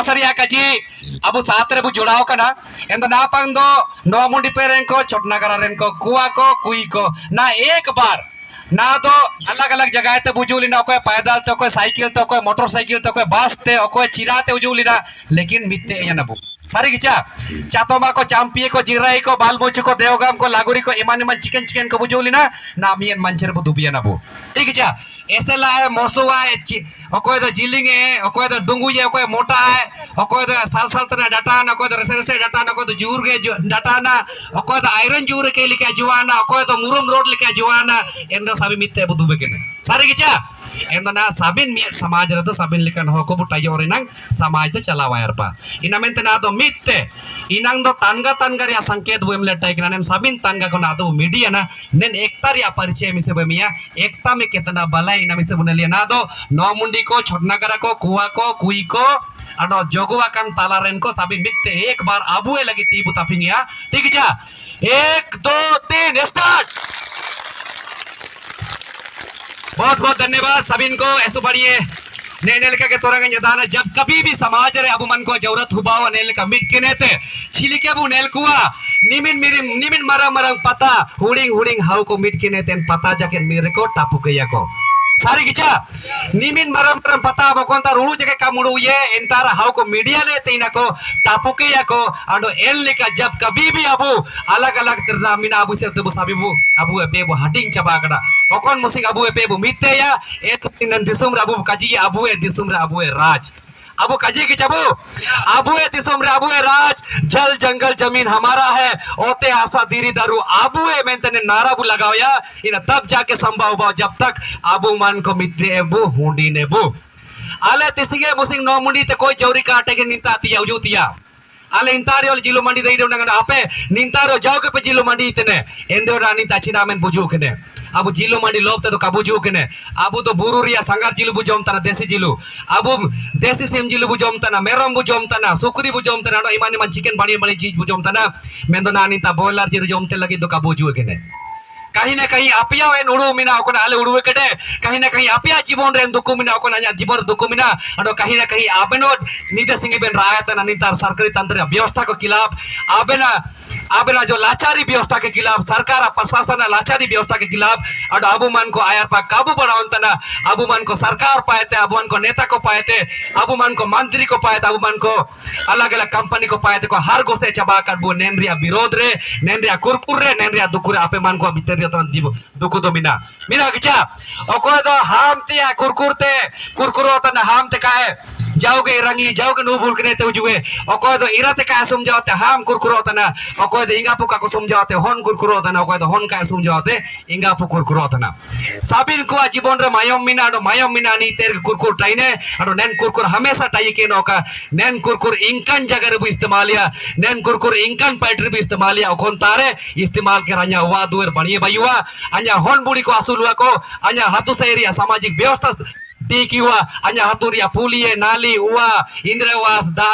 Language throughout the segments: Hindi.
Saria kaji abu saatre bu jodao kana endo na pang do no mundi perenko chotnagara renko kuwa ko kui ko na एक बार ना तो अलग अलग जगह ते बुझूली ना कोई पैदल तो कोई साइकिल तो कोई मोटरसाइकिल तो कोई बस ते कोई चिराते उजूली ना लेकिन मित्ते या नबु सारी किचा चातोमा को चांपिए को जिराई को बालमुच को देवगाम को लागुरी को इमान इमान चिकन चिकन को बुझूली ना नामियन मंचर बु दुबिया नबु ठीक है ऐसे लाए मोसुआ कोई तो जिलिंग है कोई तो डुंगू है कोई मोटा है कोई तो साल साल तना डाटा ना कोई तो रसे रसे डाटा ना कोई तो जूर के डाटा ना कोई तो आयरन जूर के लिखे जुआना कोई तो मुरुम रोड लिखे जुआना एंडो सभी मित्ते बुदु बेकने सारी किचा एंडो ना साबिन मिय समाज रतो साबिन लिखन हो को बुटाई और इनंग समाज ते चलावा यारपा इना मेंते ना तो मित्ते इनंग दो तनगा तनगा या संकेत बुएम लेटाई किना नेम साबिन तनगा को ना तो मीडिया ना नेन एकता या परिचय मिसे बमिया एकता में कितना बला ina bisa bunalian ado no mundi ko chotnagara ko kuwa ko kui ko ado jogo akan talaren ko sabin bitte एक बार abue lagi tibu taping ya ठीक है 1 2 3 स्टार्ट बहुत बहुत धन्यवाद सबिन को ऐसो बढ़िए नेनेल के तोरंग जदाना जब कभी भी समाज रे अबु मन को जरूरत हुआ नेल का मिट के नेते छिली के बु नेल कुआ निमिन मरंग मरंग पता हुडिंग हुडिंग हाउ को मिट के नेते पता जाके मेरे को टापू गया को सारी किचा निमिन मरम मरम पता बकोन ता रुलु जके का मुड़ु ये इंतारा हाउ को मीडिया ने तीना को टापू के या को आडो एल लिका जब कभी भी अबु अलग अलग तरना मिना अबु से तबु साबिबु अबु एपे बु हटिंग चबा कड़ा ओकोन मुसिंग अबु एपे बु मिते या एक तिनन दिसुम रे अबु काजी अबु ए दिसुम रे अबु ए राज अबु काजी की चबु अबु ए दिसुम रे अबु ए राज जल जंगल जमीन हमारा है ओते आसा दीरी दारू अबु ए मेंतने नारा बु लगाओ या इन तब जाके संभव हो जब तक अबु मन को मित्रे बु हुंडी ने बु आले तिसिगे मुसिंग नो मुंडी ते कोई जौरी काटे के निंता तिया उजुतिया आले इंतारी ओल जिलो मंडी दई डंगा आपे निंतारो जाओ के पे जिलो मंडी इतने एंदो रानी ताचिना में बुझू कने अब जिलो मंडी लोपते तो काबुजू कने अब तो बुरुरिया संगार जिलो बुजोम तना देसी जिलो अब देसी सिम जिलो बुजोम तना मेरम बुजोम तना सुकुरी बुजोम तना नो इमानी मन चिकन बड़ी बड़ी चीज बुजोम तना मेंदो नानी ता बॉयलर जिरो जोम ते लगी तो काबुजू कने कहीं ना कहीं आपिया वे उड़ू मिना ओकन आले उड़ू कटे कहीं ना कहीं आपिया जीवन रे दुकु मिना ओकन आया जीवन दुकु मिना अडो कहीं ना कहीं आबेनो नीते सिंह बेन रायत ना नितार सरकारी तंत्र व्यवस्था को खिलाफ आबेना जो लाचारी व्यवस्था के खिलाफ सरकार प्रशासन लाचारी व्यवस्था के खिलाफ अडो अबु मन को आयर पा काबू बढ़ावन तना अबु मन को सरकार पाएते अबु मन को नेता को पाएते अबु मन को मंत्री को पाएते अबु मन को अलग अलग कंपनी को पाएते को हर गोसे चबा कर बो नेनरिया विरोध रे नेनरिया कुरकुर रे नेनरिया दुकुरे आपे मन को भीतर दुकु तो मिना मिना किचा ओको दो हाम तिया कुरकुरते कुरकुरो तना हाम ते काए जाओगे रंगी जाओगे नो भूल के ते जुए ओको दो इराते का समझाते हाम कुरकुरो तना ओको दो इंगा पुका को समझाते होन कुरकुरो तना ओको दो होन का समझाते इंगा पु कुरकुरो तना साबिन को जीवन रे मायम मिना नी तेर कुरकुर टाइने अडो नेन कुरकुर हमेशा टाई के नोका नेन कुरकुर इंकन जगह रे इस्तेमालिया नेन कुरकुर इंकन पैटरी भी इस्तेमालिया ओकोन तारे इस्तेमाल के रन्या वा दुर बनिए बायुआ अन्या होन बुड़ी को असुलुआ को अन्या हाथु सेरिया सामाजिक व्यवस्था टीकिवा अन्या हाथुरिया पुलिए नाली हुआ इंद्रवास दा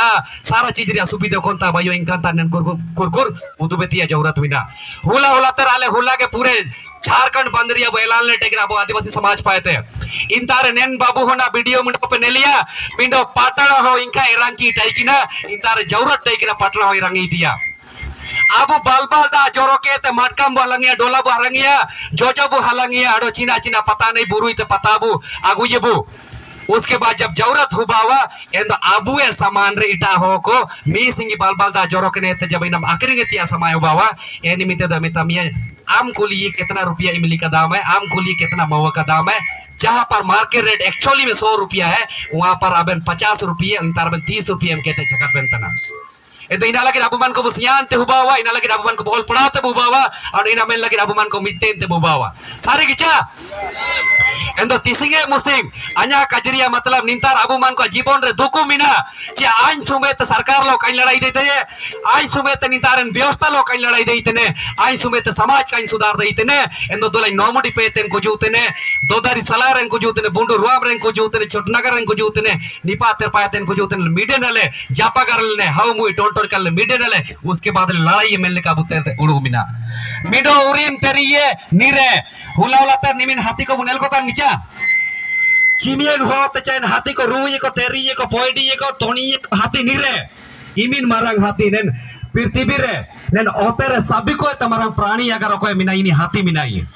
सारा चीज रिया सुविधा कोनता बायो इंकांता नेन कुरकुर उदुबेतिया जरूरत बिना हुला हुला तर आले हुला के पूरे झारखंड बंदरिया बो ऐलान ले टेकरा बो आदिवासी समाज पाएते इन तारे नेन बाबू होना वीडियो मिंडो पे नेलिया मिंडो पाटड़ा हो इंका इरांकी टाइकिना इन तारे जरूरत टेकरा पाटड़ा हो इरांगी दिया अबु बालबाल दा जोरोके ते मटकम बलंगिया डोला बु हलंगिया जोजो बु हलंगिया अडो चिना चिना पता नहीं बुरुई ते पता बु आगु ये बु उसके बाद जब जरूरत हुआ एंद अबु ए सामान रे इटा हो को मी सिंगी बालबाल दा जोरोके ने ते जब इनम आखिरी तिया समय हुआ ए निमित्ते द मितमिया आम कुली कितना रुपया इमली का दाम है आम कुली कितना महुआ का दाम है जहां पर मार्केट रेट एक्चुअली में 100 रुपया है वहां पर अबन 50 रुपये अंतर में 30 रुपये में कहते चकर बेंतना itu ina lagi abuman ko busian te hubawa ina lagi abuman ko bol pernah te bubawa atau ina men lagi abuman ko miten te bubawa sari kicha endo tisinge musing anya kajriya मतलब निंतार abuman ko जीवन रे दुकु मिना जे आइन सुमेत सरकार लो काई लड़ाई देते है आइन सुमेत निंतारन व्यवस्था लो काई लड़ाई देते ने आइन सुमेत समाज काई सुधार देते ने endo दोलाई नोमडी पेतेन को जूते ने दोदारी सलारन को जूते ने बुंडू रुआम रेन को जूते ने छोटनगर रेन को जूते ने निपातर पायतेन को जूते ने मीडे नले जापा करल ने हाउ मुई टोंटो कल मीडे नले उसके बाद लड़ाई मेलने का बुते उड़ू मिना मिडो उरिम तेरिये नीरे हुला हुला तर निमिन हाथी को बुनेल को ता नीचा Cimian ho pecahin hati ko ruye ko teri ko poidi ko toni ko hati nire. Imin marang hati nen pirtibire nen otere sabi ko tamarang prani agar ko mina ini hati mina ini.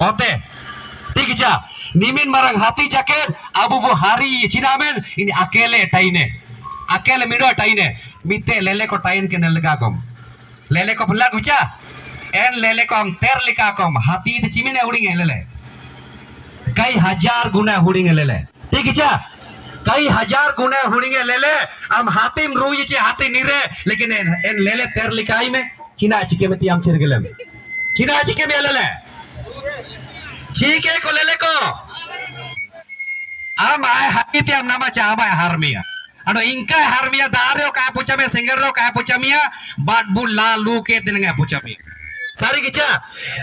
Ote. ठीक है निमिन मरंग हाथी जाके अबु वो हारी चिनामेन इन अकेले टाइने अकेले मिडो टाइने मिते लेले को टाइन के नलगा कम लेले को भला गुचा एन लेले को हम तेर लिखा कम हाथी ते चिमिने उड़िंगे लेले कई हजार गुना उड़िंगे लेले ठीक है कई हजार गुना उड़िंगे लेले हम हाथी में रोई चे हाथी निरे लेकिन एन लेले तेर लिखाई में चिना चिके में तियाम चिरगले में चिना चिके में लेले ठीक है को ले को am ay hati tiam nama cha am ay harmia ano ingka harmia dario ka pucamia sengero ka pucamia bat bulla lu ke tenenga pucamia सारी किचा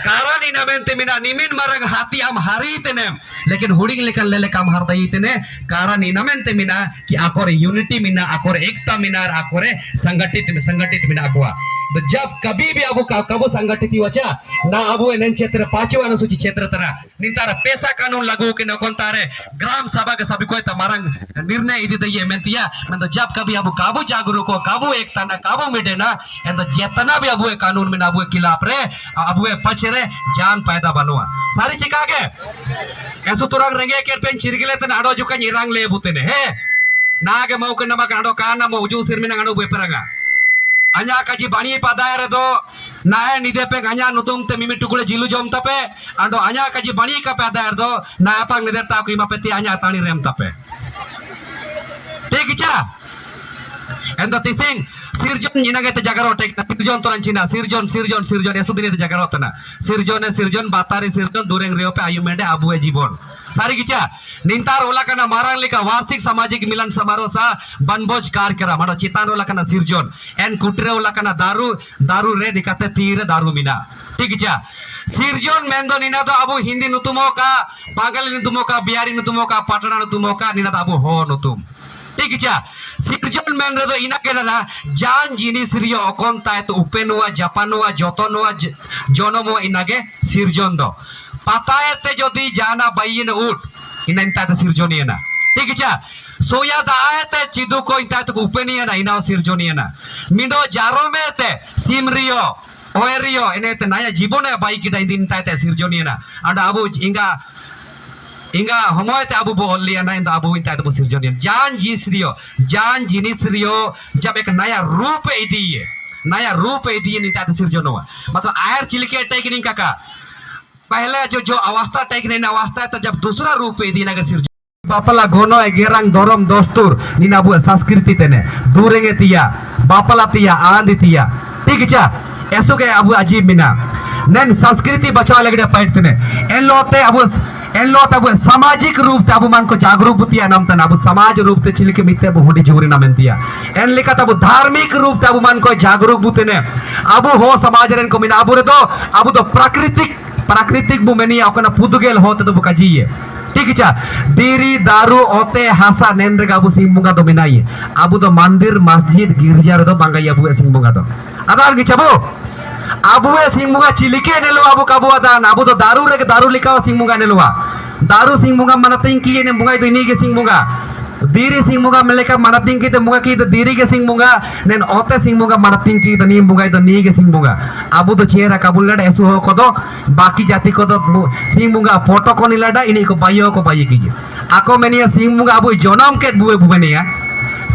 कारण इन अमेंते मिना निमिन मरंग हाथी हम हारी तेनेम लेकिन हुडिंग लेकर ले काम हारता ही तेने कारण इन अमेंते मिना कि आकोरे यूनिटी मिना आकोरे एकता मिना आकोरे संगठित मिना आकोआ तो जब कभी भी अबु कबो संगठित वचा ना अबु एन क्षेत्र पांचवा अनुसूची क्षेत्र तना निंतार पैसा कानून लागू के नकोन तारे ग्राम सभा के सभी को तमारंग निर्णय इदी दये मेंतिया मतलब जब कभी अबु काबू जागरूक हो काबू एकता ना काबू मिटे ना एन तो जेतना भी अबु कानून में अबु खिलाफ रे अबु पछरे जान पैदा बनवा सारी चिका के ऐसो तुरंग रेंगे के पेन चिरगिले तन आडो जुका निरंग ले बुतेने हे ना के मौ के नमा काडो काना मौ जू सिर में आडो बेपरंगा अन्या काजी बाणी पादाय रे दो नाय निदे पे अन्या नुतुम ते मिमी टुकुले जिलु जम तपे आडो अन्या काजी बाणी का पादाय दो ना apa निदे ता को पेती अन्या तानी रेम तपे ठीक चा एंदो तिसिंग सिरजन निनागे ते जगरो टेक सिरजन तोरन चिना सिरजन एसुदिने ते जगरो तना सिरजन बातारी सिरजन दुरेंग रेओ पे आयु मेंडे अबुए जीवन सारी किचा निंतार ओला कना मारांग लिका वार्षिक सामाजिक मिलन समारोह सा बनभोज कार्यक्रम मानो चितान ओला कना सिरजन एन कुटरे ओला कना दारू रे दिखाते तीर दारू मिना ठीक चा सिरजन मेंदो निना तो अबु हिंदी नुतुमो का पागल नुतुमो का बिहारी नुतुमो का पटना नुतुमो का निना तो अबु हो नुतुम ठीक है सिरजन मेन रे दो इना के ना जान जिनिस रियो अकोन ताय तो उपेनुआ जापानुआ जतनुआ जनमो इनागे सिरजन दो पातायते जदि जाना बायन उठ इना इंता तो सिरजनिया ना ठीक है सोया दायते चिदु को इंता तो उपेनिया ना इना सिरजनिया ना मिडो जारो में ते सिमरियो ओएरियो इने ते नया जीवन है बाई किटा इंता ते सिरजनिया ना अंडा अबु इंगा हमोयते अबु बोलिया ना इंदा अबु इंता तो सिरजनिया जान जिनिस रियो जब एक नया रूप इदिए निता तो सिरजनवा मतलब आयर चिलके टेकनी काका पहले जो अवस्था टेकने ना अवस्था तो जब दूसरा रूप इदी ना सिरजन बापला गोनो गेरंग दरम दोस्तुर निना अबु संस्कृति तेने दूरेंगे तिया बापला तिया आंदी तिया ठीक चा ऐसो के अबु अजीब मिना नेन संस्कृति बचाव लगड़े पैट तेने एल्लो सामाजिक रूप ते अबु मन को जागरूक बुतिया नाम तना अबु समाज रूप ते चिलके मिते अबु होडी जोरी ना मेंतिया एन लिखा तबु धार्मिक रूप ते अबु मन को जागरूक बुतेने अबु हो समाज रेन को मिना अबु रे दो अबु तो प्राकृतिक बु मेनी अकना पुदुगेल होते तो बुकाजीए ठीक है दीरी दारू ओते हासा नेन रे अबु सिंह मुंगा दो मिनाई अबु तो मंदिर मस्जिद गिरजा रे दो बांगाई अबु सिंह मुंगा दो अदार गिचबो अबुए सिंह मुंगा चिलिके नेलो अबु कबु अदान अबु तो दारू लिखा सिंह मुंगा नेलवा दारू सिंह मुंगा मनतिंग की ने मुंगा तो इनी के सिंह मुंगा दीरी सिंह मुंगा मेलेका मनतिंग की तो मुंगा की तो दीरी के सिंह मुंगा नेन ओते सिंह मुंगा मनतिंग की तो नी मुंगा तो नी के सिंह मुंगा अबु तो चेहरा काबुल लड़ा ऐसो हो को तो बाकी जाति को तो सिंह मुंगा फोटो को नहीं लड़ा इनी को बाई की आको मेनिया सिंह मुंगा अबु जनम के बुए बुमेनिया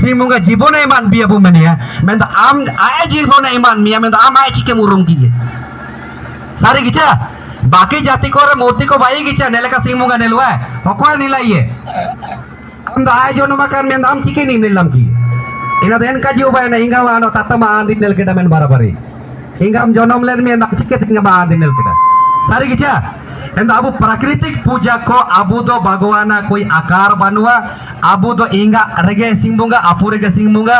सिंह मुंगा जीवन इमान बिया बु मेनिया मैं तो आम आए जीवन इमान मिया मैं तो आम आए चिके मुरुम की सारी गिचा बाकी जाति को मूर्ति को बाई गिचा नेले का सिंह मुंगा नेलवा हको निलाइए हम तो आए जोन मकान में आम चिके नहीं नेलम की इना देन का जीव बाय ना हिंगा वानो तातमा आंदी नेल केटा मेन बराबरी हिंगा हम जनम लेन में आम चिके तिंगा बा आंदी नेल केटा सारी गिचा एंड अबु प्राकृतिक पूजा को अबु दो भगवाना कोई आकार बनवा अबु दो इंगा रेगे सिंबुंगा अपुरे के सिंबुंगा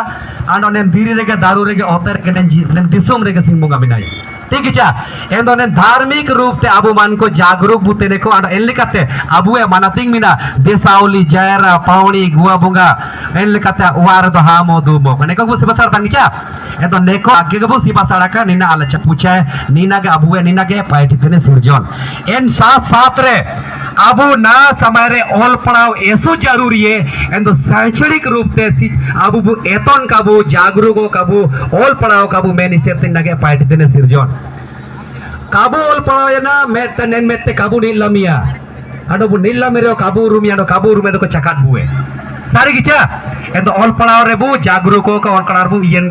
आनो ने दीरी रेगे दारू रेगे ओते रेगे ने दिसोम रेगे सिंबुंगा बिनाई ठीक है एंदो ने धार्मिक रूप ते अबु मान को जागरूक बुते ने को आडो एलिकाते अबु ए मानातिंग मिना देसावली जायरा पावनी गुआ बुंगा एलिकाते वार दो हामो दुमो ने को बुस बसर तंगिचा एंदो neko age gabu si pasaraka nina ala chapucha nina ga abu nina ge paiti tene sirjon en साथ रे अबु ना समय रे ओल पढ़ाओ ऐसो जरूरी है एंदो शैक्षणिक रूप से अबु एतोन काबू जागरूको काबू ओल पढ़ाओ काबू मैंने सेर्तिन नगे पाइट देने सिरजोन काबू ओल पढ़ाओ ये ना मेते नेन मेते काबू नीला मिया अडो बु नीला मेरे काबू रूमिया नो काबू रूमे तो को चकाट बुए सारी किचा एंदो ओल पढ़ाओ रे बु जागरूको का ओल पढ़ाओ बु यन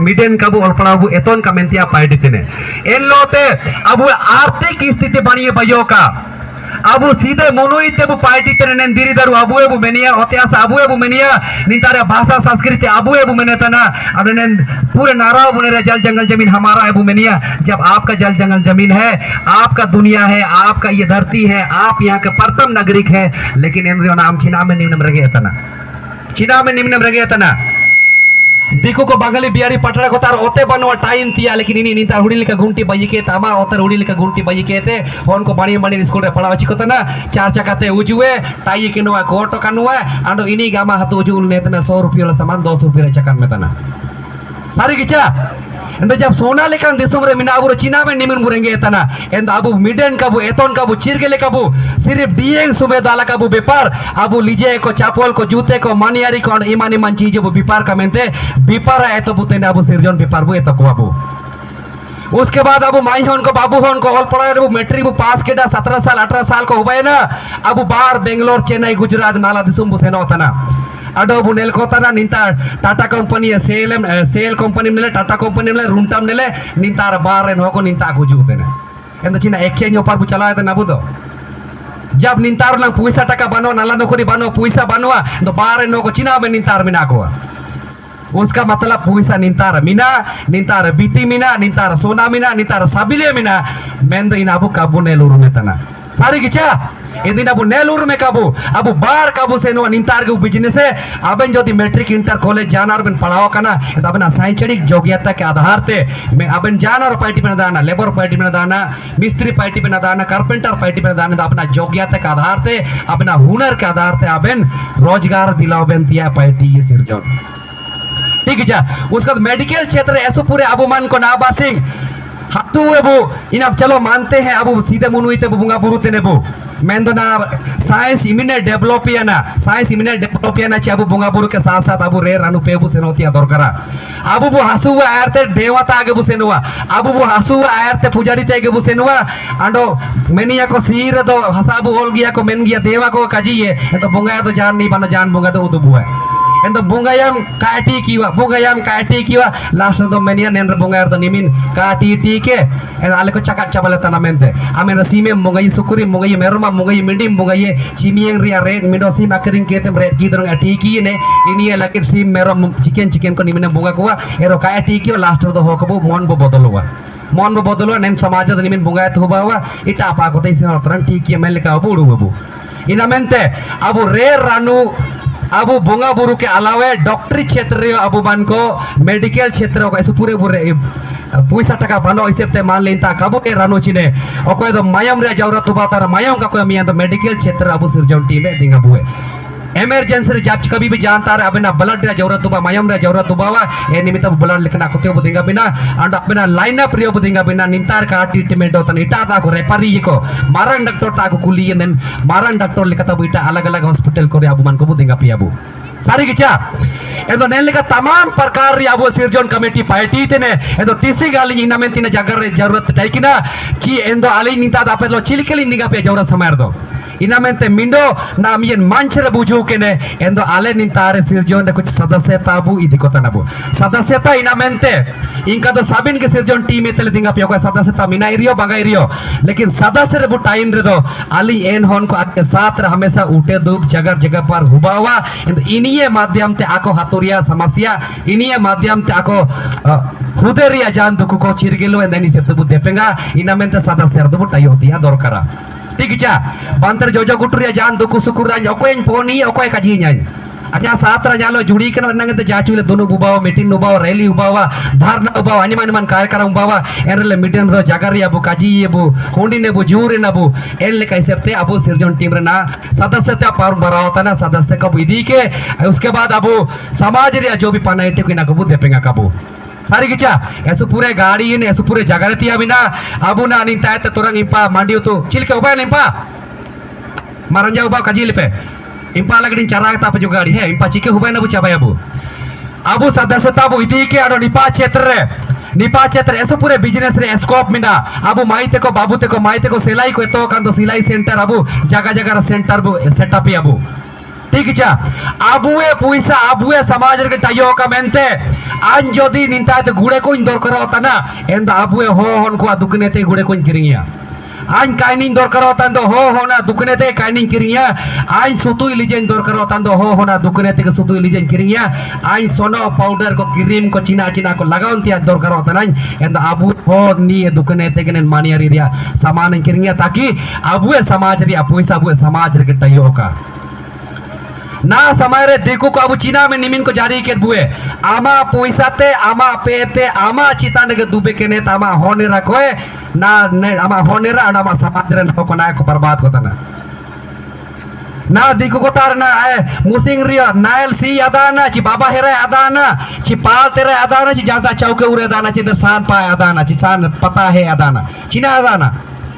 मिडेन काबू ओल पढ़ाओ बु एतोन का मेंतिया पाइट देने इन लोते अबु आर्थिक स्थिति बनिए बयो का अबु सीधे मुनुइते बु पार्टी तेरे नेन दिरी दारू अबुए बु मेनिया ओतेयास अबुए बु मेनिया नितारे भाषा संस्कृति अबुए बु मेने तना अबे नेन पूरे नाराव बुने जल जंगल जमीन हमारा है बु मेनिया जब आपका जल जंगल जमीन है आपका दुनिया है आपका ये धरती है आप यहाँ के प्रथम नागरिक है लेकिन इन नाम चीना में निम्न रगे तना चीना में निम्न रगे तना दिको को बंगाली बिहारी पटरा को तार ओते बनवा टाइम तिया लेकिन इनी तार हुडी लिका गुंटी बई के तामा ओतर हुडी लिका गुंटी बई के ते फोन को बाणी बाणी स्कूल रे पढ़ाव चिको तना चार चकाते उजुए टाई किनवा कोटो कनुवा आंडो इनी गामा हतु उजुल ने तना 100 रुपया ला सामान 200 रुपया चकान में तना सारी किचा एंदो जब सोना लेकान दिसुम रे मिना अबु चीना में निमिन बुरेंगे तना एंदो अबु मिडेन काबू एतोन काबू चिरगेले काबू सिर्फ डीएंग सुबे दाला काबू व्यापार अबु लीजे को चापोल को जूते को मानियारी को ईमान ईमान चीज बु व्यापार का मेंते व्यापार है तो बुतेने अबु सिरजन व्यापार बु एतो को अबु उसके बाद अबु माई होन को बाबू होन को ऑल पढ़ाए अबु मैट्रिक बु पास केडा 17 साल 18 साल को होबे ना अबु बाहर बेंगलोर चेन्नई गुजरात नाला दिसुम बु सेनो तना अडो बुनेल को तना निंता टाटा कंपनी सेल कंपनी मिले टाटा कंपनी मिले रूमटाम मिले निंता बार रे नको निंता गुजु देने एंदो चिना एक्सचेंज ऑफर बु चलाए तना अबु दो जब निंतार लंग पैसा टका बनो नाला नौकरी बनो पैसा बनवा तो बार रे नको चिना में निंतार मिना को उसका मतलब पैसा निंतार मिना निंतार बीती मिना निंतार सोना मिना निंतार साबिले मिना मेंदो इन अबु काबू नेलूर में तना सारी किचा इंदिन अबु नेलूर में काबू अबु बार काबू से नो निंतार के बिजनेस है अबन जो मैट्रिक इंटर कॉलेज जानार बन पढ़ाओ कना तो अबन शैक्षणिक योग्यता के आधार ते मैं अबन जानार पार्टी में दाना लेबर पार्टी में दाना मिस्त्री पार्टी में दाना कारपेंटर पार्टी में दाना अपना योग्यता के आधार ते अपना हुनर के आधार ते अबन रोजगार दिलाओ बेन तिया पार्टी ये सिरजन ठीक है उसका मेडिकल क्षेत्र ऐसो पूरे अबु मान को नाबासिंग हतु अबु इन अब चलो मानते हैं अबु सीधे मुनुइते बुंगा बुरुते नेबु मेंदोना साइंस इमिने डेवलपियाना साइंस इमिने डेवलपियाना चे अबु बुंगा बुरु के साथ साथ अबु रेर अनु पेबु सेनोतिया दरकारा अबु बु हसुवा आयरते देवता आगे बु सेनुवा अबु बु हसुवा आयरते पुजारी ते आगे बु सेनुवा आंडो मेनिया को सीर दो हसाबु होल गिया को मेन गिया देवा को काजिए तो बुंगा तो जान नहीं बनो जान बुंगा तो उदुबु है एंदो बुंगायम काटी किवा लास्ट दो मेनिया नेंद्र बुंगायर तो निमिन काटी टी के एन आले को चकाट चाबले तना मेंते आमेन सीमे मुंगाई सुकुरी मुंगाई मेरुमा मुंगाई मिडिम मुंगाई चिमियंग रिया रेड मिडो सीम अकरिंग केते रेड की दरंग टी की ने इनिया लकिर सीम मेरम चिकन को निमिन बुंगा को एरो काटी किवा लास्ट दो होकबो मन बो बदलवा नेम समाज दो निमिन बुंगाय तो बावा इटा पा को तैसे तरन टी की मेल का बुडू बबू इना मेंते अबु रेर रानू अबु बोंगा बुरु के अलावे डॉक्टरी क्षेत्र अबु मान को मेडिकल क्षेत्र ऐसे पूरे पूरे पैसा टका बनो इसे मान लेता कबो के रानो चिने अकोय दो मायम रे जरूरत हुआ तारा मायम का कोई मिया तो मेडिकल क्षेत्र अबु सिरजन टीम में दिंगा बुए एमरजेंसी रे जब कभी भी जानता है अबना ब्लड रे जरूरत हुआ मायम रे जरूरत हुआ ए निमित्त ब्लड लिखना कोते बु दिंगा बिना अंड अपना लाइन अप रियो बु दिंगा बिना निंतार का ट्रीटमेंट होता इटा ता को रेफरी को मारन डॉक्टर ता को कुली नेन मारन डॉक्टर लिखता बु इटा अलग अलग हॉस्पिटल को रे अबु मान को बु दिंगा पियाबु सारी किचा एदो नेन लिखा तमाम प्रकार री अबु सिरजन कमेटी पार्टी तेने एदो तीसरी गाली इना में तिने जगर रे जरूरत टाइकिना ची एंदो आली निंता दा पेलो चिलकेली निगा पे जरूरत समय दो इना मेंते मिंडो ना मियन मांचर बुझू के ने एंदो आले निंतारे सिरजोन ने कुछ सदस्यता बु इदी कोता नबु सदस्यता इना मेंते इनका तो साबिन के सिरजोन टीम में तेले दिंगा पियो सदस्यता मिना इरियो बंगा इरियो लेकिन सदस्य रे बु टाइम रे दो आली एन होन को आपके साथ हमेशा उठे दुख जगह जगह पर हुबावा एंदो इनिये माध्यम ते आको हातुरिया समस्या इनिये माध्यम ते आको हुदेरिया जान दुख को चिरगेलो एंदनी से तबु देपेंगा इना मेंते सदस्य रे दो टाइयो दिया दरकारा ठीक है बंतर जोजो गुटुरिया जान दुकु सुकुरा ओकोय फोनी ओकोय काजी न्याय अच्छा सात राजालो जुड़ी के नंगे जाचुले दोनों बुबावा मीटिंग उबावा रैली उबावा धारणा उबावा अनिमान कार्यक्रम उबावा एनले मीटिंग रो जगरी अबु काजी अबु होंडी नेबु जूरी नबु एल कैसे ते अबु सिरजन टीम रे ना सदस्यता पार बरावता ना सदस्य कबु इदी के उसके बाद अबु समाज रे जो भी पनाइटे को ना कबु देपेंगा कबु सारी किचा ऐसो पूरे गाड़ी ने ऐसो पूरे जगह तिया बिना अबु ना निंता है तोरंग इंपा मांडियो तो चिलके उबा निंपा मारंजा उबा काजी लिपे इंपा लगड़ी चरा ताप जो गाड़ी है इंपा चिके हुबा ना बुचा अबु अबु सदस्यता अबु इदी के आडो निपा क्षेत्र ऐसो पूरे बिजनेस रे स्कोप मिना अबु माइते को बाबू ते को माइते को सिलाई को तो कांदो सिलाई सेंटर अबु जगह जगह सेंटर सेटअप अबु ठीक है अबुए पैसा अबुए समाज रे टाइयो का मेनते आज जदी निंता ते गुड़े को दरकार होता ना एंदा अबुए हो हन को दुकने ते गुड़े को किरिया आज काइनिंग दरकार होता तो हो ना दुकने ते काइनिंग किरिया आज सुतुई लिजेन दरकार होता तो हो ना दुकने ते सुतुई लिजेन किरिया आज सोनो पाउडर को क्रीम को चिना चिना को लगाउन तिया दरकार होता ना एंदा अबु हो नी दुकने ते केन मानिया रिया सामान किरिया ताकि अबुए समाज रे पैसा अबुए समाज रे टाइयो का ना समय रे देखो को अब चीना में निमिन को जारी के बुए आमा पैसाते आमा पेते आमा चिताने के दुबे के ने आमा होने रखोए ना ने आमा होने रा आमा समाज रे को ना को बर्बाद होता ना देखो को तार ना मुसिंग रियो नायल सी अदाना ची बाबा हेरे अदाना ची पाल तेरे अदाना ची ज्यादा चौके उरे अदाना ची दरसान पाए अदाना ची सान पता है अदाना चीना अदाना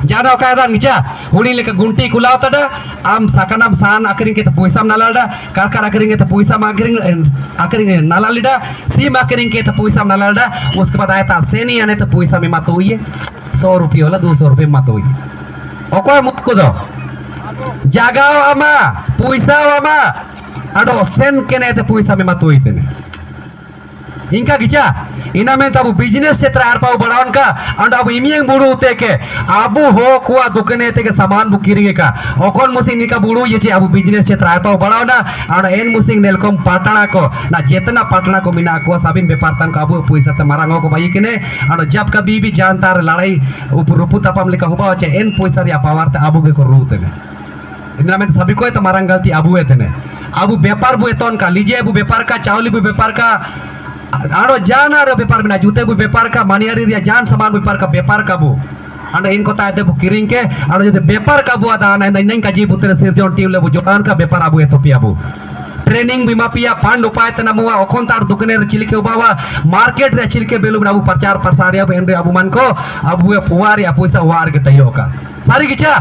जाना कायदा निचा हुड़ी लेके गुंटी कुलाव तड़ा आम साकनाम सान आकरिंग के तो पैसा नालाडा कारकार आकरिंग के तो पैसा आकरिंग नालालिडा सीम आकरिंग के तो पैसा नालाडा उसके बाद आया था सेनी आने तो पैसा में मत हुई 100 रुपये वाला 200 रुपये मत हुई ओको मुख को दो जागाओ आमा पैसा आमा अडो सेन के ने तो पैसा में मत हुई तेने इनका गिचा इना में तब बिजनेस क्षेत्र आरपाव बढ़ावन का अंड अब इमियंग बुड़ू उते के अबु हो कुआ दुकने ते के सामान बुकिरिंग का ओकोन मुसिंग निका बुड़ू ये अब बिजनेस क्षेत्र आरपाव बढ़ावना अंड एन मुसिंग नेलकम पाटना को ना जेतना पाटना को मिना को साबिन व्यापार तन का अबु पैसा ते मारांगो को भाई केने अंड जब कभी भी जानता लड़ाई रुपु तपाम लेका हुबा चे एन पैसा दिया पावर ते अबु के को रूते ने इनरा में सभी को तो मारांग गलती अबु है तेने अबु व्यापार बु एतन का लीजिए अबु व्यापार का चावली बु व्यापार का आड़ो जान आरो व्यापार बिना जूते बु व्यापार का मानियारी रिया जान सामान व्यापार का व्यापार का बु अंड इनको ताते बु किरिंग के आड़ो जदे व्यापार का बु आदा ना नई का जी पुत्र सिरजोन टीम ले बु जोड़ान का व्यापार अबु एतोपिया बु ट्रेनिंग बीमा पिया फंड उपाय तना मुआ ओखन तार दुकने रे चिलके उबावा मार्केट रे चिलके बेलु अबु प्रचार प्रसार या एन रे अबु मन को अबु पुआर या पैसा वार के टयो का सारी किचा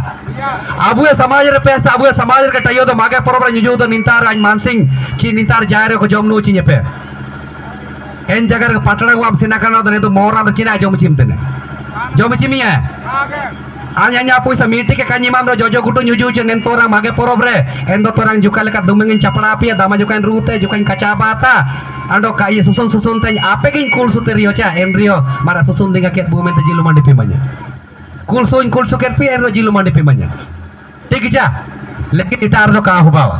अबु समाज रे पैसा अबु समाज रे टयो तो मागे परब रे न्यू तो निंतार आज मानसिंग ची निंतार जायरे को जमनु चिने पे एन जगह पटना को आप सिना करना तो मोरा चिना जम चिमते जम चिमिया आज अन्या पैसा मीटी के कानी माम जो गुटू न्यूजू चेन तोरा मागे परब रे एन दो तोरा जुका लेका दुमेंगिन चपड़ा पिया दामा जुकान रूते जुकान कचा बाता अंडो काई सुसुन सुसुन तन आपे किन कुल सुते रियो चा एन रियो मारा सुसुन दिंगा केत बुमें ते जिलु मंडी पे मanya कुल सुकेट पे एन रो जिलु मंडी पे मanya ठीक चा लेकिन इटार दो का हुबावा